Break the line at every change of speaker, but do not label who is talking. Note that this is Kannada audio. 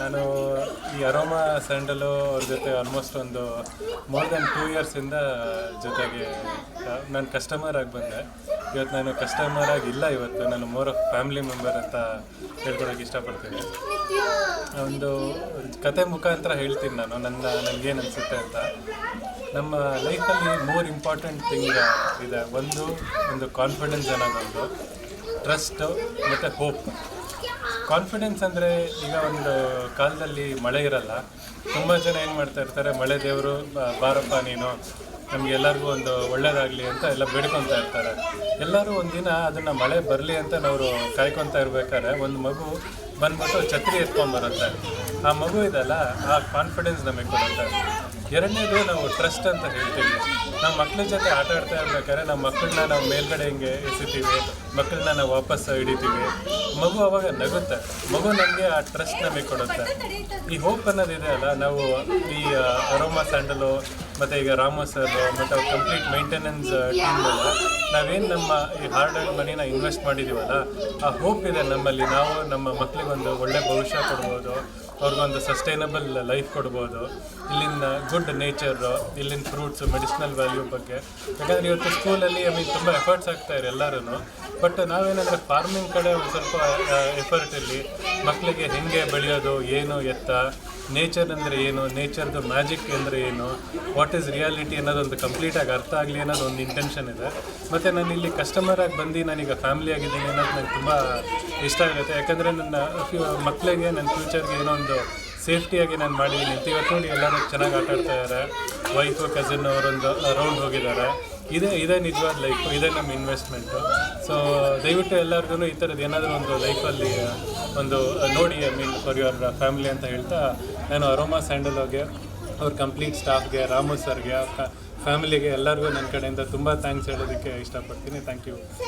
ನಾನು ಈ ಅರೋಮಾ ಸ್ಯಾಂಡಲು ಅವ್ರ ಜೊತೆ ಆಲ್ಮೋಸ್ಟ್ ಒಂದು ಮೋರ್ ದೆನ್ 2 ಇಯರ್ಸಿಂದ ಜೊತೆಗೆ ನಾನು ಕಸ್ಟಮರ್ ಆಗಿ ಬಂದೆ. ಇವತ್ತು ನಾನು ಕಸ್ಟಮರ್ ಆಗಿಲ್ಲ, ಇವತ್ತು ನಾನು ಮೋರ್ ಆಫ್ ಫ್ಯಾಮಿಲಿ ಮೆಂಬರ್ ಅಂತ ಹೇಳ್ಕೊಳಕ್ಕೆ ಇಷ್ಟಪಡ್ತೀನಿ. ಒಂದು ಕತೆ ಮುಖಾಂತರ ಹೇಳ್ತೀನಿ ನಾನು ನನಗೇನು ಅನಿಸುತ್ತೆ ಅಂತ. ನಮ್ಮ ಲೈಫಲ್ಲಿ 3 ಇಂಪಾರ್ಟೆಂಟ್ ಥಿಂಗ್ ಇದೆ. ಒಂದು ಕಾನ್ಫಿಡೆನ್ಸ್ ಅನ್ನೋದೊಂದು, ಟ್ರಸ್ಟು ಮತ್ತು ಹೋಪ್. ಕಾನ್ಫಿಡೆನ್ಸ್ ಅಂದರೆ ಈಗ ಒಂದು ಕಾಲದಲ್ಲಿ ಮಳೆ ಇರಲ್ಲ, ತುಂಬ ಜನ ಏನು ಮಾಡ್ತಾ ಇರ್ತಾರೆ, ಮಳೆ ದೇವರು ಬಾರಪ್ಪ ನೀನು, ನಮಗೆಲ್ಲರಿಗೂ ಒಂದು ಒಳ್ಳೇದಾಗಲಿ ಅಂತ ಎಲ್ಲ ಬೇಡ್ಕೊತಾ ಇರ್ತಾರೆ. ಎಲ್ಲರೂ ಒಂದಿನ ಅದನ್ನು ಮಳೆ ಬರಲಿ ಅಂತ ನಾವು ಕಾಯ್ಕೊತಾ ಇರ್ಬೇಕಾದ್ರೆ ಒಂದು ಮಗು ಬಂದ್ಬಿಟ್ಟು ಛತ್ರಿ ಎತ್ಕೊಂಡ್ಬರುತ್ತೆ. ಆ ಮಗು ಇದಲ್ಲ, ಆ ಕಾನ್ಫಿಡೆನ್ಸ್ ನಮಗೆ ಕೊಡುತ್ತೆ. ಎರಡನೇದು ನಾವು ಟ್ರಸ್ಟ್ ಅಂತ ಹೇಳ್ತೀವಿ. ನಾವು ಮಕ್ಕಳ ಜೊತೆ ಆಟ ಆಡ್ತಾ ಇರ್ಬೇಕಾದ್ರೆ ನಮ್ಮ ಮಕ್ಕಳನ್ನ ನಾವು ಮೇಲ್ಗಡೆ ಹಿಂಗೆ ಎಸಿತೀವಿ, ಮಕ್ಕಳನ್ನ ನಾವು ವಾಪಸ್ ಹಿಡಿತೀವಿ. ಮಗು ಅವಾಗ ನಗುತ್ತೆ, ಮಗು ನಮಗೆ ಆ ಟ್ರಸ್ಟ್ ನಮಗೆ ಕೊಡುತ್ತೆ. ಈ ಹೋಪ್ ಅನ್ನೋದಿದೆ ಅಲ್ಲ, ನಾವು ಈ ಅರೋಮಾ ಸ್ಯಾಂಡಲು ಮತ್ತು ಈಗ ರಾಮು ಸರ್ ಮತ್ತು ಅವ್ರ ಕಂಪ್ಲೀಟ್ ಮೇಂಟೆನೆನ್ಸ್ ಟೀಮ್ ಮೇಲೆ ನಾವೇನು ನಮ್ಮ ಈ ಹಾರ್ಡ್ ಆ್ಯಂಡ್ ಮನಿನ ಇನ್ವೆಸ್ಟ್ ಮಾಡಿದ್ದೀವಲ್ಲ, ಆ ಹೋಪ್ ಇದೆ ನಮ್ಮಲ್ಲಿ. ನಾವು ನಮ್ಮ ಮಕ್ಕಳಿಗೊಂದು ಒಳ್ಳೆ ಭವಿಷ್ಯ ಕೊಡ್ಬೋದು, ಅವ್ರಿಗೊಂದು ಸಸ್ಟೈನಬಲ್ ಲೈಫ್ ಕೊಡ್ಬೋದು. ಇಲ್ಲಿನ ಗುಡ್ ನೇಚರು, ಇಲ್ಲಿನ ಫ್ರೂಟ್ಸು, ಮೆಡಿಸಿನಲ್ ವ್ಯಾಲ್ಯೂ ಬಗ್ಗೆ. ಯಾಕಂದರೆ ಇವತ್ತು ಸ್ಕೂಲಲ್ಲಿ ತುಂಬ ಎಫರ್ಟ್ಸ್ ಆಗ್ತಾಯಿದೆ ಎಲ್ಲರೂ. ಬಟ್ ನಾವೇನಂದರೆ ಫಾರ್ಮಿಂಗ್ ಕಡೆ ಒಂದು ಸ್ವಲ್ಪ ಎಫರ್ಟ್ ಇಲ್ಲಿ ಮಕ್ಕಳಿಗೆ ಹೆಂಗೆ ಬೆಳೆಯೋದು, ಏನು ಎತ್ತ, ನೇಚರ್ ಅಂದರೆ ಏನು, ನೇಚರ್ದು ಮ್ಯಾಜಿಕ್ ಅಂದರೆ ಏನು, ವಾಟ್ ಈಸ್ ರಿಯಾಲಿಟಿ ಅನ್ನೋದೊಂದು ಕಂಪ್ಲೀಟಾಗಿ ಅರ್ಥ ಆಗಲಿ ಅನ್ನೋದು ಒಂದು ಇಂಟೆನ್ಷನ್ ಇದೆ. ಮತ್ತು ನಾನು ಇಲ್ಲಿ ಕಸ್ಟಮರಾಗಿ ಬಂದು ನಾನೀಗ ಫ್ಯಾಮಿಲಿ ಆಗಿದ್ದೀನಿ ಅನ್ನೋದು ನನಗೆ ತುಂಬ ಇಷ್ಟ ಆಗುತ್ತೆ. ಯಾಕಂದರೆ ನನ್ನ ಮಕ್ಕಳಿಗೆ ನನ್ನ ಫ್ಯೂಚರ್ಗೆ ಏನೋ ಒಂದು ಸೇಫ್ಟಿಯಾಗಿ ನಾನು ಮಾಡಿದ್ದೀನಿ. ಇವತ್ತು ನೋಡಿ ಎಲ್ಲರೂ ಚೆನ್ನಾಗಿ ಆಟ ಆಡ್ತಾ ಇದ್ದಾರೆ. ವೈಫು ಕಸಿನ್ ಅವರೊಂದು ರೌಂಡ್ ಹೋಗಿದ್ದಾರೆ. ಇದೇ ನಿಜವಾದ ಲೈಫು, ಇದೇ ನಮ್ಮ ಇನ್ವೆಸ್ಟ್ಮೆಂಟು. ಸೊ ದಯವಿಟ್ಟು ಎಲ್ಲರಿಗೂ ಈ ಥರದ್ದು ಏನಾದರೂ ಒಂದು ಲೈಫಲ್ಲಿ ಒಂದು ನೋಡಿ, ಫಾರ್ ಯುವರ್ ಫ್ಯಾಮಿಲಿ ಅಂತ ಹೇಳ್ತಾ ನಾನು ಅರೋಮಾ ಸ್ಯಾಂಡಲ್ಗೆ, ಅವ್ರ ಕಂಪ್ಲೀಟ್ ಸ್ಟಾಫ್ಗೆ, ರಾಮು ಸರ್ಗೆ, ಫ್ಯಾಮಿಲಿಗೆ ಎಲ್ಲರಿಗೂ ನನ್ನ ಕಡೆಯಿಂದ ತುಂಬ ಥ್ಯಾಂಕ್ಸ್ ಹೇಳೋದಕ್ಕೆ ಇಷ್ಟಪಡ್ತೀನಿ. Thank you.